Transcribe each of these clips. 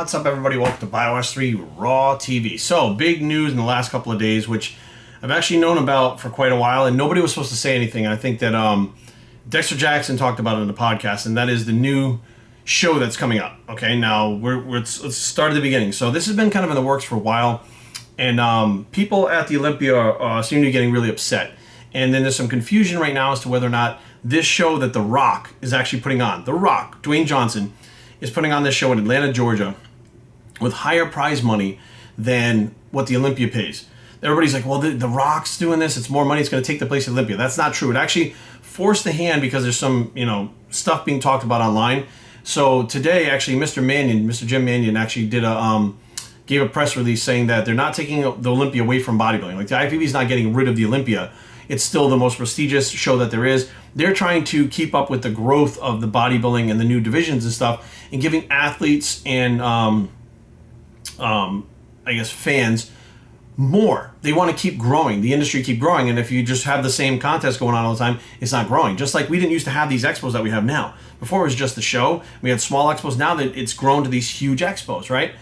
What's up, everybody? Welcome to BioS 3 Raw TV. So, big news in the last couple of days, which I've actually known about for quite a while, and nobody was supposed to say anything. I think that Dexter Jackson talked about it in the podcast, and that is the new show that's coming up. Okay, now let's start at the beginning. So, this has been kind of in the works for a while, and people at the Olympia seem to be getting really upset. And then there's some confusion right now as to whether or not this show that The Rock is actually putting on, The Rock, Dwayne Johnson, is putting on this show in Atlanta, Georgia, with higher prize money than what the Olympia pays. Everybody's like, well, the Rock's doing this, it's more money, it's going to take the place of Olympia. That's not true. It actually forced the hand because there's some, stuff being talked about online. So today, actually, Mr. Jim Mannion actually did gave a press release saying that they're not taking the Olympia away from bodybuilding. Like, the IFBB is not getting rid of the Olympia. It's still the most prestigious show that there is. They're trying to keep up with the growth of the bodybuilding and the new divisions and stuff, and giving athletes and fans more. They want to keep growing, the industry keep growing, and if you just have the same contest going on all the time, it's not growing. Just like we didn't used to have these expos that we have now. Before it was just the show. We had small expos. Now that it's grown to these huge expos, right?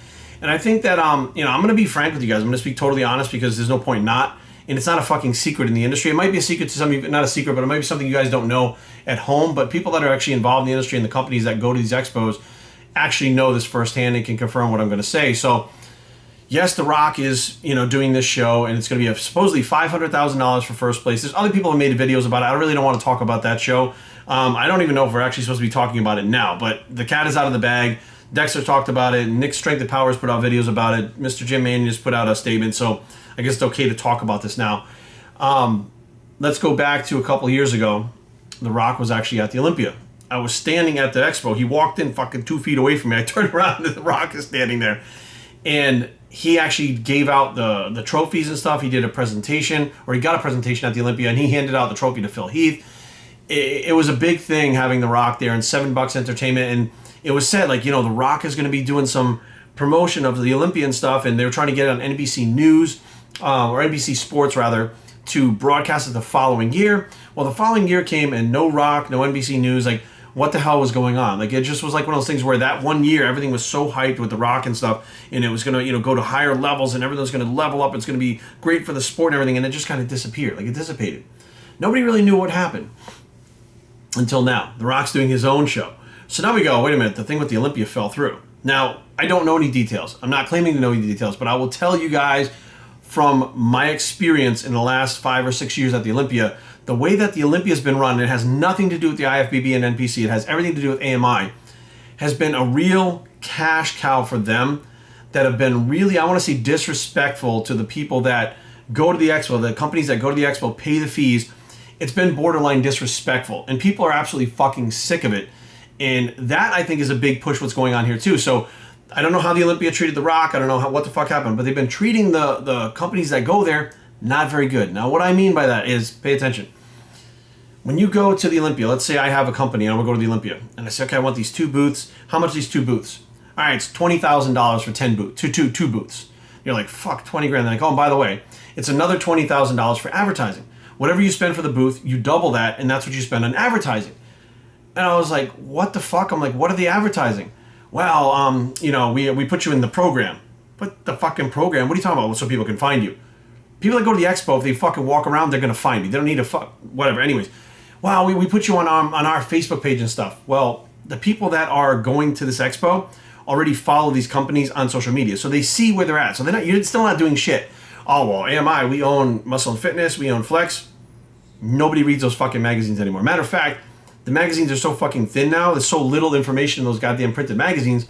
And I think that I'm going to be frank with you guys. I'm going to speak totally honest because there's no point not. And it's not a fucking secret in the industry. It might be a secret to some of you, not a secret, but it might be something you guys don't know at home. But people that are actually involved in the industry and the companies that go to these expos actually know this firsthand and can confirm what I'm going to say. So, yes, The Rock is, doing this show, and it's going to be supposedly $500,000 for first place. There's other people who made videos about it. I really don't want to talk about that show. I don't even know if we're actually supposed to be talking about it now, but the cat is out of the bag. Dexter talked about it. Nick's Strength and Powers put out videos about it. Mr. Jim Mannion just put out a statement, so I guess it's okay to talk about this now. Let's go back to a couple years ago. The Rock was actually at the Olympia. I was standing at the expo. He walked in fucking 2 feet away from me. I turned around and The Rock is standing there. And he actually gave out the trophies and stuff. He did a presentation, or he got a presentation at the Olympia, and he handed out the trophy to Phil Heath. It was a big thing having The Rock there, and $7 entertainment. And it was said, The Rock is going to be doing some promotion of the Olympian stuff, and they were trying to get it on NBC News, or NBC Sports rather, to broadcast it the following year. Well, the following year came and no Rock, no NBC News. What the hell was going on? It just was like one of those things where that one year everything was so hyped with The Rock and stuff, and it was going to go to higher levels, and everything was going to level up. It's going to be great for the sport and everything, and it just kind of disappeared. It dissipated. Nobody really knew what happened until now. The Rock's doing his own show. So now we go, wait a minute, the thing with the Olympia fell through. Now, I don't know any details. I'm not claiming to know any details, but I will tell you guys from my experience in the last 5 or 6 years at the Olympia, the way that the Olympia has been run, it has nothing to do with the IFBB and NPC, it has everything to do with AMI, has been a real cash cow for them that have been really, I want to say, disrespectful to the people that go to the expo, the companies that go to the expo, pay the fees. It's been borderline disrespectful, and people are absolutely fucking sick of it. And that, I think, is a big push what's going on here, too. So, I don't know how the Olympia treated The Rock. I don't know what the fuck happened. But they've been treating the companies that go there not very good. Now, what I mean by that is, pay attention. When you go to the Olympia, let's say I have a company and I'm going to go to the Olympia. And I say, okay, I want these 2 booths. How much are these 2 booths? All right, it's $20,000 for 10 booths, two booths. You're like, fuck, 20 grand. They're like, oh, and by the way, it's another $20,000 for advertising. Whatever you spend for the booth, you double that, and that's what you spend on advertising. And I was like, what the fuck? I'm like, what are the advertising? Well, we put you in the program. What the fucking program? What are you talking about? So people can find you. People that go to the expo, if they fucking walk around, they're going to find me. They don't need to whatever. Anyways, wow, we put you on our Facebook page and stuff. Well, the people that are going to this expo already follow these companies on social media. So they see where they're at. So you're still not doing shit. Oh, well, AMI, we own Muscle and Fitness, we own Flex. Nobody reads those fucking magazines anymore. Matter of fact, the magazines are so fucking thin now. There's so little information in those goddamn printed magazines.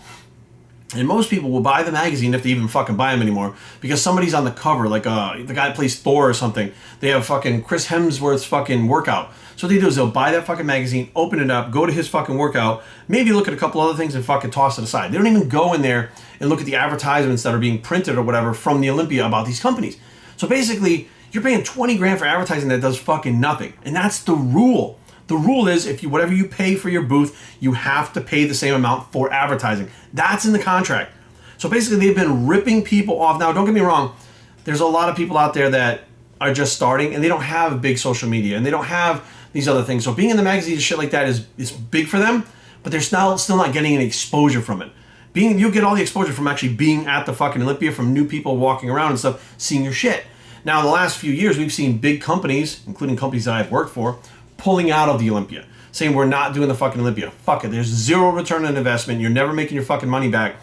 And most people will buy the magazine if they even fucking buy them anymore because somebody's on the cover, like the guy that plays Thor or something. They have fucking Chris Hemsworth's fucking workout. So what they do is they'll buy that fucking magazine, open it up, go to his fucking workout, maybe look at a couple other things and fucking toss it aside. They don't even go in there and look at the advertisements that are being printed or whatever from the Olympia about these companies. So basically, you're paying 20 grand for advertising that does fucking nothing. And that's the rule. The rule is whatever you pay for your booth, you have to pay the same amount for advertising. That's in the contract. So basically, they've been ripping people off. Now, don't get me wrong. There's a lot of people out there that are just starting, and they don't have big social media, and they don't have these other things. So being in the magazine and shit like that is big for them, but they're still not getting any exposure from it. You'll get all the exposure from actually being at the fucking Olympia, from new people walking around and stuff, seeing your shit. Now, in the last few years, we've seen big companies, including companies that I've worked for, pulling out of the Olympia, saying we're not doing the fucking Olympia. Fuck it. There's zero return on investment. You're never making your fucking money back.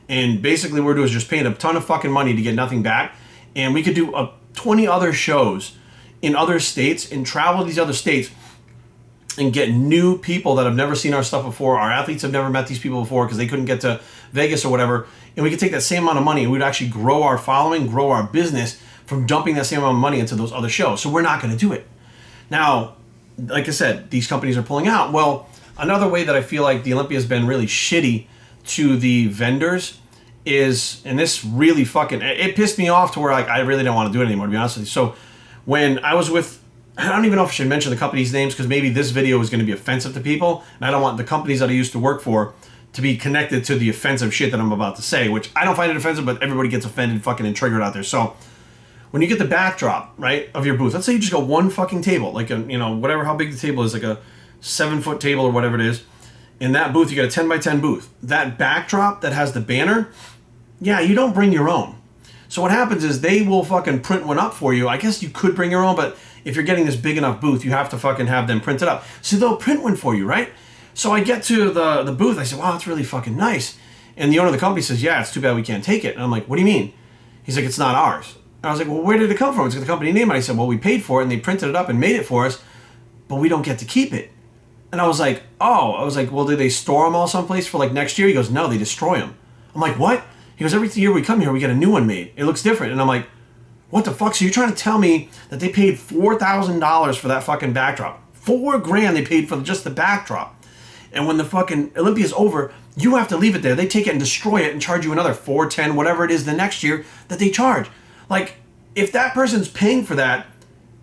And basically what we're doing is just paying a ton of fucking money to get nothing back. And we could do 20 other shows in other states and travel to these other states and get new people that have never seen our stuff before. Our athletes have never met these people before because they couldn't get to Vegas or whatever. And we could take that same amount of money and we'd actually grow our following, grow our business from dumping that same amount of money into those other shows. So we're not going to do it. Now, like I said, these companies are pulling out. Well, another way that I feel like the Olympia has been really shitty to the vendors is, and this really fucking, it pissed me off to where like I really don't want to do it anymore, to be honest with you. So when I was with, I don't even know if I should mention the company's names because maybe this video is going to be offensive to people, and I don't want the companies that I used to work for to be connected to the offensive shit that I'm about to say, which I don't find it offensive, but everybody gets offended fucking and triggered out there. So when you get the backdrop, right, of your booth, let's say you just got one fucking table, like a, whatever, how big the table is, like a 7-foot table or whatever it is. In that booth, you got a 10 by 10 booth. That backdrop that has the banner, yeah, you don't bring your own. So what happens is they will fucking print one up for you. I guess you could bring your own, but if you're getting this big enough booth, you have to fucking have them print it up. So they'll print one for you, right? So I get to the booth, I said, wow, that's really fucking nice. And the owner of the company says, yeah, it's too bad we can't take it. And I'm like, what do you mean? He's like, it's not ours. And I was like, well, where did it come from? It's got the company name. And I said, well, we paid for it and they printed it up and made it for us, but we don't get to keep it. And I was like, oh, well, did they store them all someplace for like next year? He goes, no, they destroy them. I'm like, what? He goes, every year we come here, we get a new one made. It looks different. And I'm like, what the fuck? So you're trying to tell me that they paid $4,000 for that fucking backdrop? $4,000 they paid for just the backdrop. And when the fucking Olympia's over, you have to leave it there. They take it and destroy it and charge you another $4, $10, whatever it is the next year that they charge. Like, if that person's paying for that,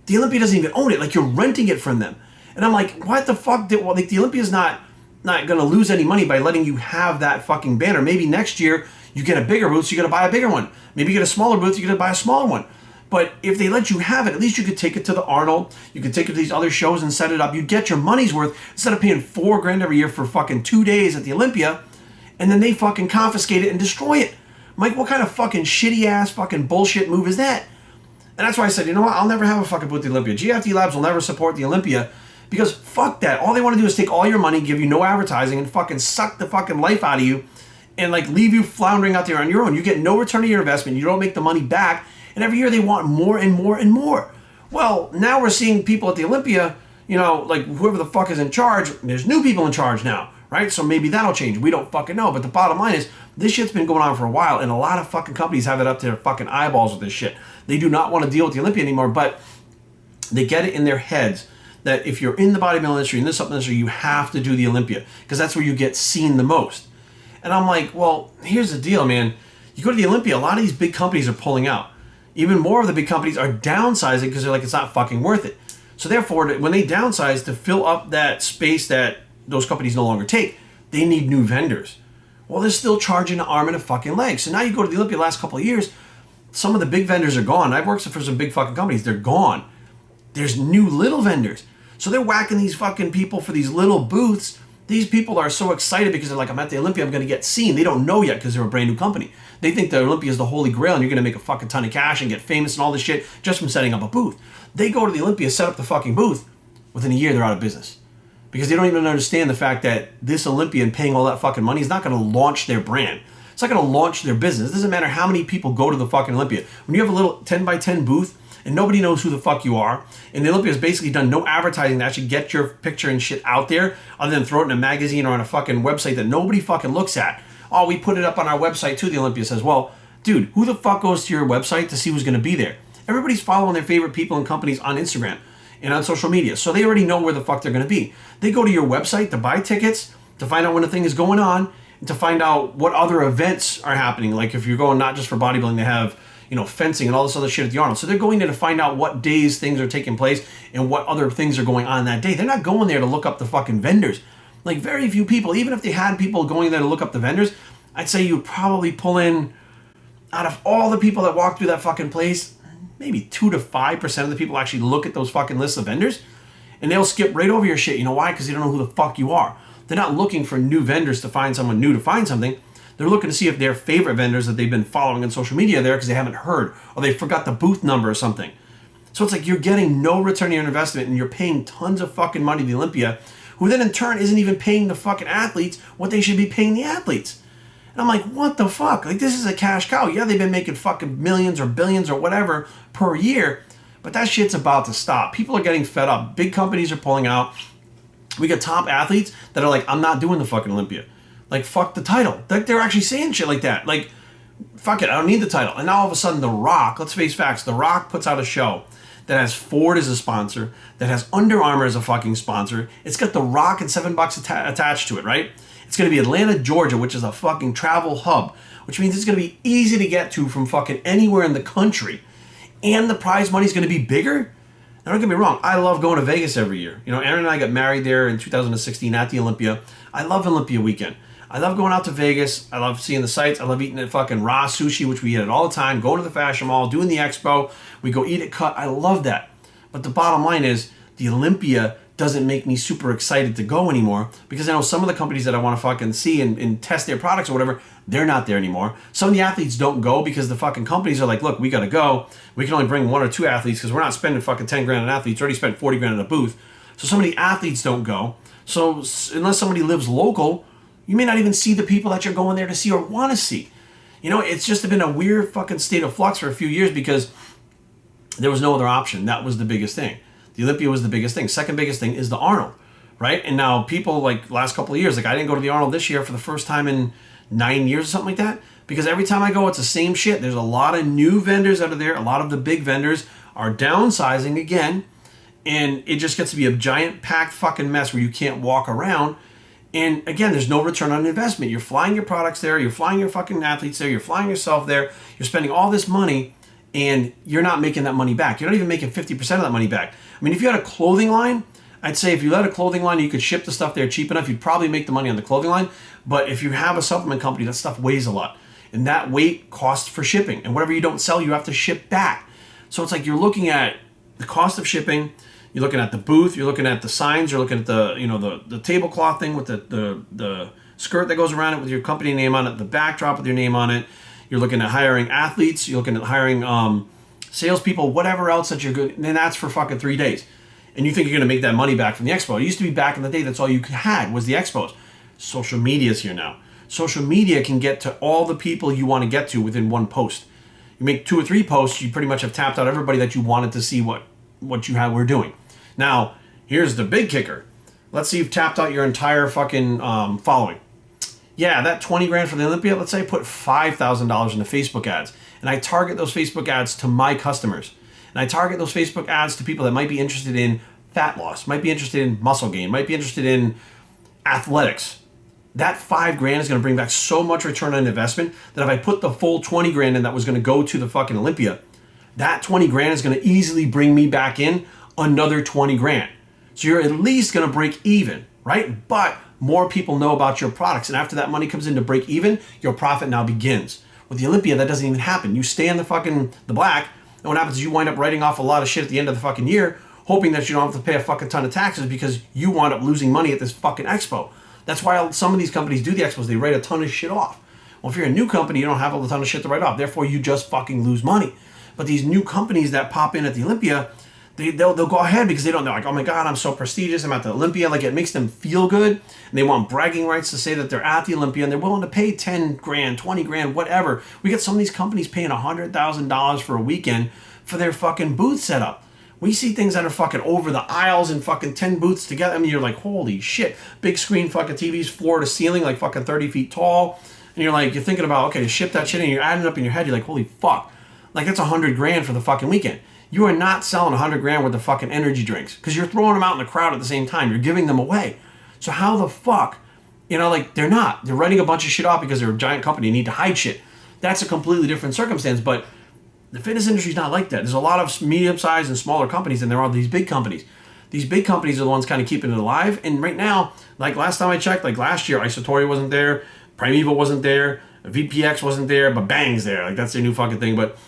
the Olympia doesn't even own it. Like, you're renting it from them. And I'm like, what the fuck? The Olympia's not going to lose any money by letting you have that fucking banner. Maybe next year you get a bigger booth, so you got to buy a bigger one. Maybe you get a smaller booth, you got to buy a smaller one. But if they let you have it, at least you could take it to the Arnold. You could take it to these other shows and set it up. You get your money's worth instead of paying $4,000 every year for fucking 2 days at the Olympia, and then they fucking confiscate it and destroy it. I'm like, what kind of fucking shitty ass fucking bullshit move is that? And that's why I said, you know what? I'll never have a fucking booth at the Olympia. GFD Labs will never support the Olympia because fuck that. All they want to do is take all your money, give you no advertising, and fucking suck the fucking life out of you and like leave you floundering out there on your own. You get no return on your investment. You don't make the money back. And every year they want more and more and more. Well, now we're seeing people at the Olympia, like whoever the fuck is in charge, there's new people in charge now, right? So maybe that'll change. We don't fucking know. But the bottom line is, this shit's been going on for a while, and a lot of fucking companies have it up to their fucking eyeballs with this shit. They do not want to deal with the Olympia anymore, but they get it in their heads that if you're in the bodybuilding industry, in the supplement industry, you have to do the Olympia, because that's where you get seen the most. And I'm like, well, here's the deal, man. You go to the Olympia, a lot of these big companies are pulling out. Even more of the big companies are downsizing because they're like, it's not fucking worth it. So therefore, when they downsize to fill up that space that those companies no longer take, they need new vendors. Well, they're still charging an arm and a fucking leg. So now you go to the Olympia the last couple of years, some of the big vendors are gone. I've worked for some big fucking companies. They're gone. There's new little vendors. So they're whacking these fucking people for these little booths. These people are so excited because they're like, I'm at the Olympia, I'm going to get seen. They don't know yet because they're a brand new company. They think the Olympia is the holy grail and you're going to make a fucking ton of cash and get famous and all this shit just from setting up a booth. They go to the Olympia, set up the fucking booth. Within a year, they're out of business. Because they don't even understand the fact that this Olympian paying all that fucking money is not going to launch their brand. It's not going to launch their business. It doesn't matter how many people go to the fucking Olympia. When you have a little 10 by 10 booth and nobody knows who the fuck you are, and the Olympia has basically done no advertising to actually get your picture and shit out there other than throw it in a magazine or on a fucking website that nobody fucking looks at. Oh, we put it up on our website too, the Olympia says. Well, dude, who the fuck goes to your website to see who's going to be there? Everybody's following their favorite people and companies on Instagram and on social media, so they already know where the fuck they're going to be. They go to your website to buy tickets, to find out when the thing is going on, and to find out what other events are happening. Like if you're going not just for bodybuilding, they have fencing and all this other shit at the Arnold. So they're going there to find out what days things are taking place and what other things are going on that day. They're not going there to look up the fucking vendors. Like very few people, even if they had people going there to look up the vendors, I'd say you'd probably pull in, out of all the people that walk through that fucking place, maybe 2 to 5% of the people actually look at those fucking lists of vendors, and they'll skip right over your shit. You know why? Because they don't know who the fuck you are. They're not looking for new vendors to find someone new to find something. They're looking to see if their favorite vendors that they've been following on social media are there because they haven't heard, or they forgot the booth number or something. So it's like you're getting no return on your investment, and you're paying tons of fucking money to the Olympia, who then in turn isn't even paying the fucking athletes what they should be paying the athletes. And I'm like, what the fuck? Like, this is a cash cow. Yeah, they've been making fucking millions or billions or whatever per year, but that shit's about to stop. People are getting fed up. Big companies are pulling out. We got top athletes that are like, I'm not doing the fucking Olympia. Like, fuck the title. They're actually saying shit like that. Like, fuck it, I don't need the title. And now all of a sudden, The Rock, let's face facts, The Rock puts out a show that has Ford as a sponsor, that has Under Armour as a fucking sponsor. It's got The Rock and $7 attached to it, right? It's going to be Atlanta, Georgia, which is a fucking travel hub, which means it's going to be easy to get to from fucking anywhere in the country. And the prize money is going to be bigger. Now, don't get me wrong, I love going to Vegas every year. You know, Aaron and I got married there in 2016 at the Olympia. I love Olympia weekend. I love going out to Vegas. I love seeing the sights. I love eating at fucking raw sushi, which we eat it all the time, going to the fashion mall, doing the expo. We go eat at Cut. I love that. But the bottom line is, the Olympia doesn't make me super excited to go anymore, because I know some of the companies that I want to fucking see and test their products or whatever, they're not there anymore. Some of the athletes don't go because the fucking companies are like, look, we got to go. We can only bring 1 or 2 athletes because we're not spending fucking 10 grand on athletes. We already spent 40 grand at a booth. So some of the athletes don't go. So unless somebody lives local, you may not even see the people that you're going there to see or want to see. You know, it's just been a weird fucking state of flux for a few years because there was no other option. That was the biggest thing. The Olympia was the biggest thing. Second biggest thing is the Arnold, right? And now people, like, last couple of years, like, I didn't go to the Arnold this year for the first time in 9 years or something like that, because every time I go, it's the same shit. There's a lot of new vendors out of there. A lot of the big vendors are downsizing again, and it just gets to be a giant packed fucking mess where you can't walk around. And again, there's no return on investment. You're flying your products there, you're flying your fucking athletes there, you're flying yourself there, you're spending all this money, and you're not making that money back. You're not even making 50% of that money back. I mean, if you had a clothing line, I'd say if you had a clothing line, you could ship the stuff there cheap enough, you'd probably make the money on the clothing line. But if you have a supplement company, that stuff weighs a lot. And that weight costs for shipping. And whatever you don't sell, you have to ship back. So it's like you're looking at the cost of shipping, you're looking at the booth, you're looking at the signs, you're looking at the, you know, the tablecloth thing with the skirt that goes around it with your company name on it, the backdrop with your name on it. You're looking at hiring athletes, you're looking at hiring salespeople, whatever else that you're good, and then that's for fucking 3 days. And you think you're going to make that money back from the expo. It used to be back in the day, that's all you had was the expos. Social media is here now. Social media can get to all the people you want to get to within one post. You make 2 or 3 posts, you pretty much have tapped out everybody that you wanted to see what you were doing. Now, here's the big kicker. Let's say you've tapped out your entire fucking following. Yeah, that 20 grand for the Olympia, let's say I put $5,000 into Facebook ads. And I target those Facebook ads to my customers. And I target those Facebook ads to people that might be interested in fat loss, might be interested in muscle gain, might be interested in athletics. That 5 grand is going to bring back so much return on investment that if I put the full 20 grand in that was going to go to the fucking Olympia, that 20 grand is going to easily bring me back in another 20 grand. So you're at least going to break even, right? But more people know about your products. And after that money comes in to break even, your profit now begins. With the Olympia, that doesn't even happen. You stay in the black, and what happens is you wind up writing off a lot of shit at the end of the fucking year, hoping that you don't have to pay a fucking ton of taxes because you wind up losing money at this fucking expo. That's why some of these companies do the expos. They write a ton of shit off. Well, if you're a new company, you don't have a ton of shit to write off. Therefore, you just fucking lose money. But these new companies that pop in at the Olympia, they'll go ahead because they're like, oh my God, I'm so prestigious, I'm at the Olympia. Like, it makes them feel good. And they want bragging rights to say that they're at the Olympia, and they're willing to pay 10 grand, 20 grand, whatever. We get some of these companies paying $100,000 for a weekend for their fucking booth setup. We see things that are fucking over the aisles and fucking 10 booths together. I mean, you're like, holy shit. Big screen fucking TVs, floor to ceiling, like fucking 30 feet tall. And you're like, you're thinking about, okay, to ship that shit, and you're adding it up in your head. You're like, holy fuck. Like, that's 100 grand for the fucking weekend. You are not selling 100 grand worth of fucking energy drinks because you're throwing them out in the crowd at the same time. You're giving them away. So how the fuck, you know, like, they're not. They're writing a bunch of shit off because they're a giant company and need to hide shit. That's a completely different circumstance, but the fitness industry is not like that. There's a lot of medium-sized and smaller companies, and there are these big companies. These big companies are the ones kind of keeping it alive. And right now, like last time I checked, like last year, Isotoria wasn't there, Primeval wasn't there, VPX wasn't there, but Bang's there. Like, that's their new fucking thing. But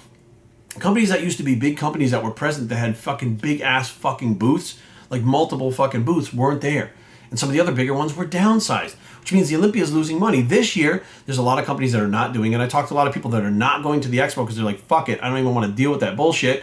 companies that used to be big companies that were present that had fucking big-ass fucking booths, like multiple fucking booths, weren't there. and some of the other bigger ones were downsized, which means the Olympia is losing money. This year, there's a lot of companies that are not doing it. I talked to a lot of people that are not going to the expo because they're like, fuck it, I don't even want to deal with that bullshit.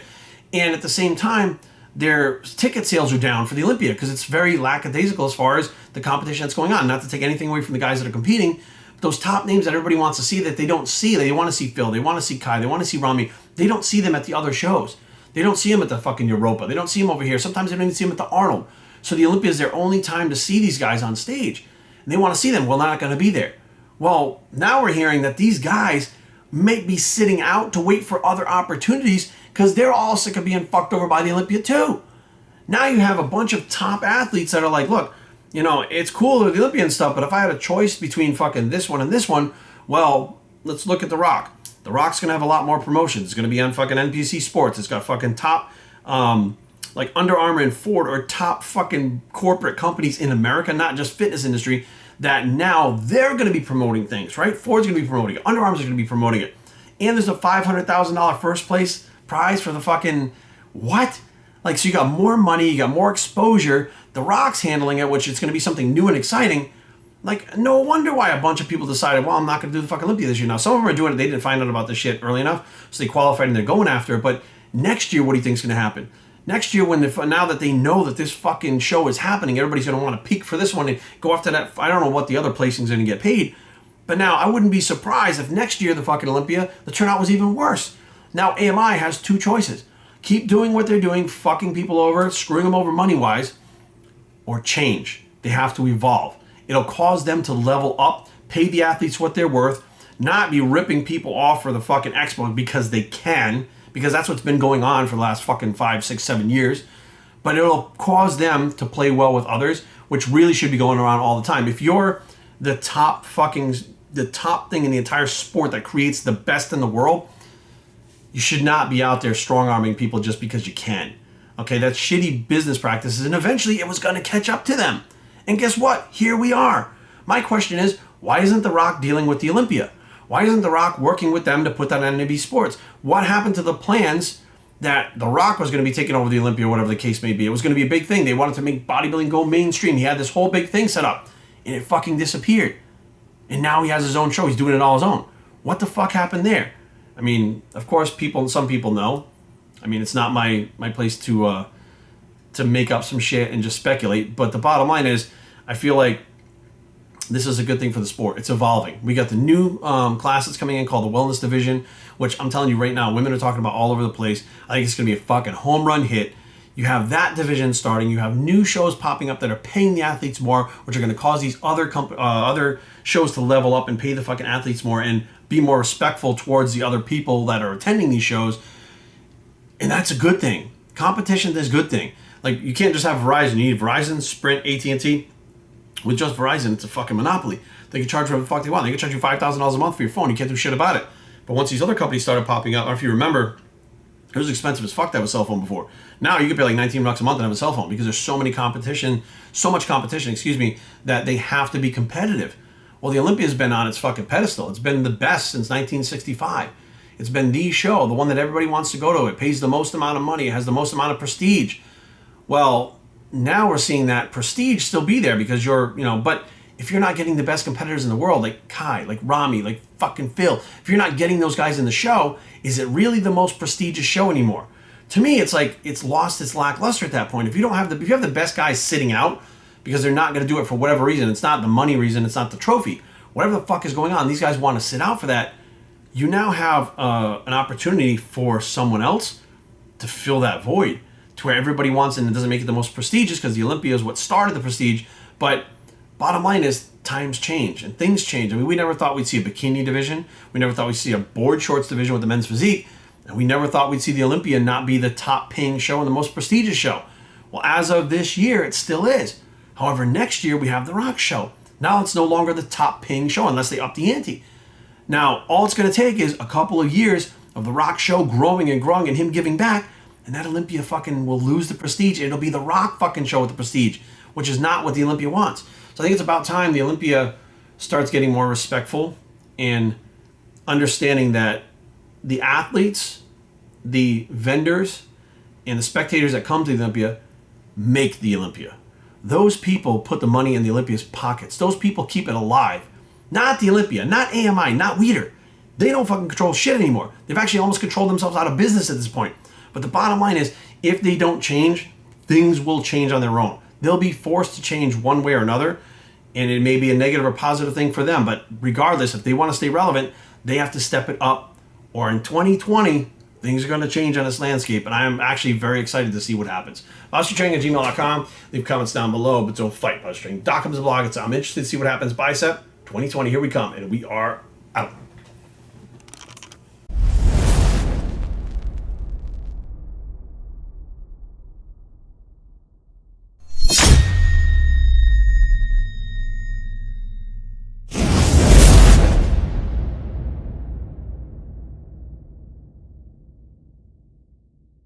And at the same time, their ticket sales are down for the Olympia because it's very lackadaisical as far as the competition that's going on. Not to take anything away from the guys that are competing, but those top names that everybody wants to see that they don't see. They want to see Phil, they want to see Kai, they want to see Rami. They don't see them at the other shows. They don't see them at the fucking Europa. They don't see them over here. Sometimes they don't even see them at the Arnold. So the Olympia is their only time to see these guys on stage. And they want to see them. Well, they're not going to be there. Well, now we're hearing that these guys may be sitting out to wait for other opportunities because they're all sick of being fucked over by the Olympia too. Now you have a bunch of top athletes that are like, look, you know, it's cool with the Olympia and stuff, but if I had a choice between fucking this one and this one, well, let's look at The Rock. The Rock's going to have a lot more promotions. It's going to be on fucking NBC Sports. It's got fucking top, like Under Armour and Ford are top fucking corporate companies in America, not just fitness industry, that now they're going to be promoting things, right? Ford's going to be promoting it. Under Armour's going to be promoting it. And there's a $500,000 first place prize for the fucking, what? Like, so you got more money, you got more exposure. The Rock's handling it, which is going to be something new and exciting. Like, no wonder why a bunch of people decided, well, I'm not going to do the fucking Olympia this year. Now, some of them are doing it. They didn't find out about this shit early enough, so they qualified and they're going after it. But next year, what do you think is going to happen? Next year, now that they know that this fucking show is happening, everybody's going to want to peak for this one and go after that. I don't know what the other placings are going to get paid. But now, I wouldn't be surprised if next year, the fucking Olympia, the turnout was even worse. Now, AMI has two choices. Keep doing what they're doing, fucking people over, screwing them over money-wise, or change. They have to evolve. It'll cause them to level up, pay the athletes what they're worth, not be ripping people off for the fucking expo because they can, because that's what's been going on for the last fucking 5, 6, 7 years. But it'll cause them to play well with others, which really should be going around all the time. If you're the top thing in the entire sport that creates the best in the world, you should not be out there strong-arming people just because you can. Okay, that's shitty business practices, and eventually it was going to catch up to them. And guess what? Here we are. My question is, why isn't The Rock dealing with the Olympia? Why isn't The Rock working with them to put that on NBC Sports? What happened to the plans that The Rock was going to be taking over the Olympia, or whatever the case may be? It was going to be a big thing. They wanted to make bodybuilding go mainstream. He had this whole big thing set up, and it fucking disappeared. And now he has his own show. He's doing it all his own. What the fuck happened there? I mean, of course, some people know. I mean, it's not my place to make up some shit and just speculate. But the bottom line is, I feel like this is a good thing for the sport. It's evolving. We got the new classes coming in called the Wellness Division, which I'm telling you right now, women are talking about all over the place. I think it's going to be a fucking home run hit. You have that division starting. You have new shows popping up that are paying the athletes more, which are going to cause these other shows to level up and pay the fucking athletes more and be more respectful towards the other people that are attending these shows. And that's a good thing. Competition is a good thing. Like, you can't just have Verizon. You need Verizon, Sprint, AT&T. With just Verizon, it's a fucking monopoly. They can charge whatever the fuck they want. They can charge you $5,000 a month for your phone. You can't do shit about it. But once these other companies started popping up, or if you remember, it was expensive as fuck to have a cell phone before. Now you can pay like $19 a month and have a cell phone because there's so much competition, that they have to be competitive. Well, the Olympia's been on its fucking pedestal. It's been the best since 1965. It's been the show, the one that everybody wants to go to. It pays the most amount of money. It has the most amount of prestige. Well, now we're seeing that prestige still be there because but if you're not getting the best competitors in the world, like Kai, like Rami, like fucking Phil, if you're not getting those guys in the show, is it really the most prestigious show anymore? To me, it's like it's lost its lackluster at that point. If you have the best guys sitting out because they're not going to do it for whatever reason, it's not the money reason, it's not the trophy, whatever the fuck is going on, these guys want to sit out for that. You now have an opportunity for someone else to fill that void to where everybody wants it, and it doesn't make it the most prestigious because the Olympia is what started the prestige. But bottom line is, times change and things change. I mean, we never thought we'd see a bikini division. We never thought we'd see a board shorts division with the men's physique. And we never thought we'd see the Olympia not be the top paying show and the most prestigious show. Well, as of this year, it still is. However, next year we have the Rock show. Now it's no longer the top paying show unless they up the ante. Now, all it's going to take is a couple of years of the Rock show growing and growing and him giving back, and that Olympia fucking will lose the prestige. It'll be the Rock fucking show with the prestige, which is not what the Olympia wants. So I think it's about time the Olympia starts getting more respectful and understanding that the athletes, the vendors, and the spectators that come to the Olympia make the Olympia. those people put the money in the Olympia's pockets. Those people keep it alive. Not the Olympia, not AMI, not Weider. They don't fucking control shit anymore. They've actually almost controlled themselves out of business at this point. But the bottom line is, if they don't change, things will change on their own. They'll be forced to change one way or another, and it may be a negative or positive thing for them. But regardless, if they want to stay relevant, they have to step it up. Or in 2020, things are going to change on this landscape, and I am actually very excited to see what happens. BodyStreamTraining@gmail.com. Leave comments down below, but don't fight. BodyStream.com is a blog. I'm interested to see what happens. Bicep 2020, here we come, and we are out.